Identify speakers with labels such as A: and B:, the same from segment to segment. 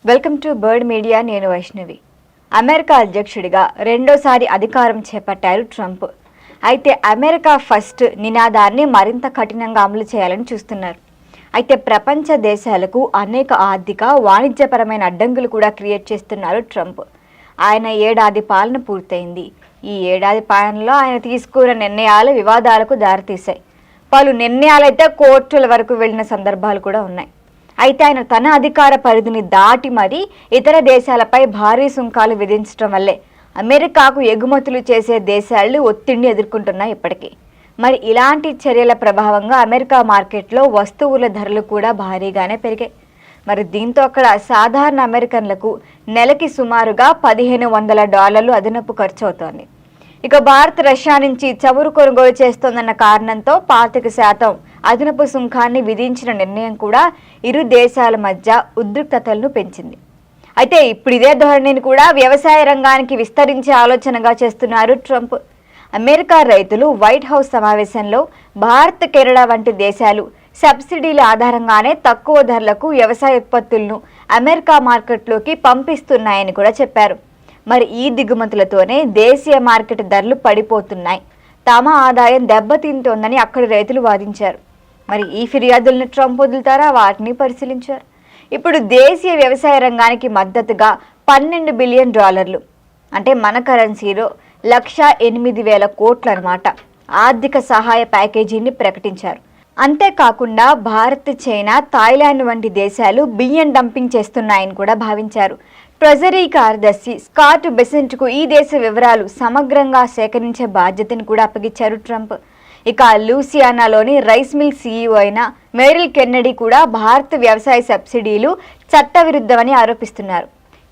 A: Welcome to bird media. నేను Vaishnavi. America అధ్యక్షుడిగా రెండోసారి అధికారం చేపట్టారు ట్రంప్. అయితే అమెరికా ఫస్ట్ నినాదాన్ని మరింత కఠినంగా అమలు చేయాలని చూస్తున్నారు. అయితే ప్రపంచ దేశాలకు అనేక ఆర్థిక వాణిజ్యపరమైన అడ్డంకులు కూడా క్రియేట్ చేస్తున్నారు ట్రంప్. ఆయన ఏడాది పాలన పూర్తయింది. ఈ ఏడాది పాలనలో ఆయన తీసుకున్న నిర్ణయాలు వివాదాలకు దారితీశాయి. పలు నిర్ణయాలైతే కోర్టుల వరకు వెళ్లిన సందర్భాలు కూడా ఉన్నాయి. అయితే ఆయన తన అధికార పరిధిని దాటి మరీ ఇతర దేశాలపై భారీ సుంకాలు విధించడం వల్లే అమెరికాకు ఎగుమతులు చేసే దేశాలు ఒత్తిడిని ఎదుర్కొంటున్నాయి ఇప్పటికీ. మరి ఇలాంటి చర్యల ప్రభావంగా అమెరికా మార్కెట్లో వస్తువుల ధరలు కూడా భారీగానే పెరిగాయి. మరి దీంతో అక్కడ సాధారణ అమెరికన్లకు నెలకి సుమారుగా $1,500 అదనపు ఖర్చు అవుతోంది. ఇక భారత్ రష్యా నుంచి చమురు కొనుగోలు చేస్తోందన్న కారణంతో 25% అదనపు సుంకాన్ని విధించిన నిర్ణయం కూడా ఇరు దేశాల మధ్య ఉద్రిక్తతలను పెంచింది. అయితే ఇప్పుడు ఇదే ధోరణిని కూడా వ్యవసాయ రంగానికి విస్తరించే ఆలోచనగా చేస్తున్నారు ట్రంప్. అమెరికా రైతులు వైట్ హౌస్ సమావేశంలో భారత్, కేరళ వంటి దేశాలు సబ్సిడీల ఆధారంగానే తక్కువ ధరలకు వ్యవసాయ ఉత్పత్తులను అమెరికా మార్కెట్లోకి పంపిస్తున్నాయని కూడా చెప్పారు. మరి ఈ దిగుమతులతోనే దేశీయ మార్కెట్ ధరలు పడిపోతున్నాయి, తమ ఆదాయం దెబ్బతింటోందని అక్కడి రైతులు వాదించారు. మరి ఈ ఫిర్యాదులను ట్రంప్ వదులుతారా? వాటిని పరిశీలించారు. ఇప్పుడు దేశీయ వ్యవసాయ రంగానికి మద్దతుగా $12 బిలియన్, అంటే మన కరెన్సీలో 1,08,000 కోట్లు అన్నమాట, ఆర్థిక సహాయ ప్యాకేజీని ప్రకటించారు. అంతేకాకుండా భారత్, చైనా, థాయిలాండ్ వంటి దేశాలు బియ్యం డంపింగ్ చేస్తున్నాయని కూడా భావించారు. ట్రెజరీ కార్యదర్శి స్కాట్ బెసెంట్కు ఈ దేశ వివరాలు సమగ్రంగా సేకరించే బాధ్యతను కూడా అప్పగించారు ట్రంప్. ఇక లూసియానాలోని రైస్ మిల్ సీఈఓ అయిన మెరిల్ కెన్నడీ కూడా భారత్ వ్యవసాయ సబ్సిడీలు చట్టవిరుద్ధమని ఆరోపిస్తున్నారు.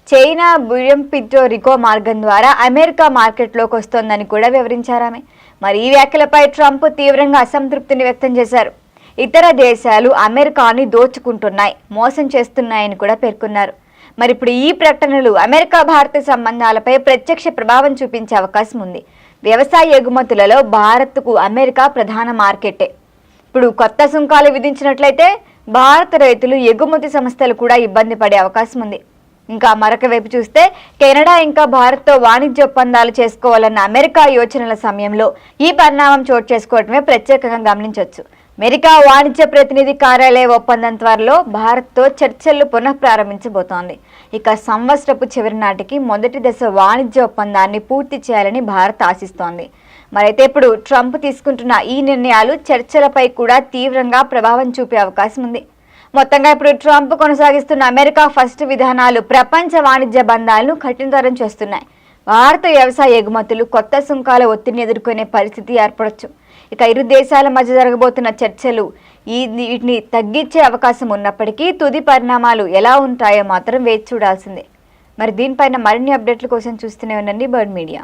A: చైనా బియ్యం పిటో మార్గం ద్వారా అమెరికా మార్కెట్లోకి వస్తోందని కూడా వివరించారామె. మరి ఈ వ్యాఖ్యలపై ట్రంప్ తీవ్రంగా అసంతృప్తిని వ్యక్తం చేశారు. ఇతర దేశాలు అమెరికాని దోచుకుంటున్నాయి, మోసం చేస్తున్నాయని కూడా పేర్కొన్నారు. మరి ఇప్పుడు ఈ ప్రకటనలు అమెరికా భారత సంబంధాలపై ప్రత్యక్ష ప్రభావం చూపించే అవకాశం ఉంది. వ్యవసాయ ఎగుమతులలో భారత్కు అమెరికా ప్రధాన మార్కెటే. ఇప్పుడు కొత్త సుంకాలు విధించినట్లయితే భారత రైతులు, ఎగుమతి సంస్థలు కూడా ఇబ్బంది పడే అవకాశం ఉంది. ఇంకా మరొక వైపు చూస్తే కెనడా ఇంకా భారత్తో వాణిజ్య ఒప్పందాలు చేసుకోవాలన్న అమెరికా యోచనల సమయంలో ఈ పరిణామం చోటు చేసుకోవడమే ప్రత్యేకంగా గమనించవచ్చు. అమెరికా వాణిజ్య ప్రతినిధి కార్యాలయ ఒప్పందం త్వరలో భారత్తో చర్చలు పునఃప్రారంభించబోతోంది. ఇక సంవత్సరపు చివరి నాటికి మొదటి దశ వాణిజ్య ఒప్పందాన్ని పూర్తి చేయాలని భారత్ ఆశిస్తోంది. మరైతే ఇప్పుడు ట్రంప్ తీసుకుంటున్న ఈ నిర్ణయాలు చర్చలపై కూడా తీవ్రంగా ప్రభావం చూపే అవకాశం ఉంది. మొత్తంగా ఇప్పుడు ట్రంప్ కొనసాగిస్తున్న అమెరికా ఫస్ట్ విధానాలు ప్రపంచ వాణిజ్య బంధాలను కఠినతరం చేస్తున్నాయి. భారత వ్యవసాయ ఎగుమతులు కొత్త సుంకాల ఒత్తిడిని ఎదుర్కొనే పరిస్థితి ఏర్పడవచ్చు. ఇక ఇరు దేశాల మధ్య జరగబోతున్న చర్చలు వీటిని తగ్గించే అవకాశం ఉన్నప్పటికీ తుది పరిణామాలు ఎలా ఉంటాయో మాత్రం వేచి చూడాల్సిందే. మరి దీనిపైన మరిన్ని అప్డేట్ల కోసం చూస్తూనే ఉండండి బర్డ్ మీడియా.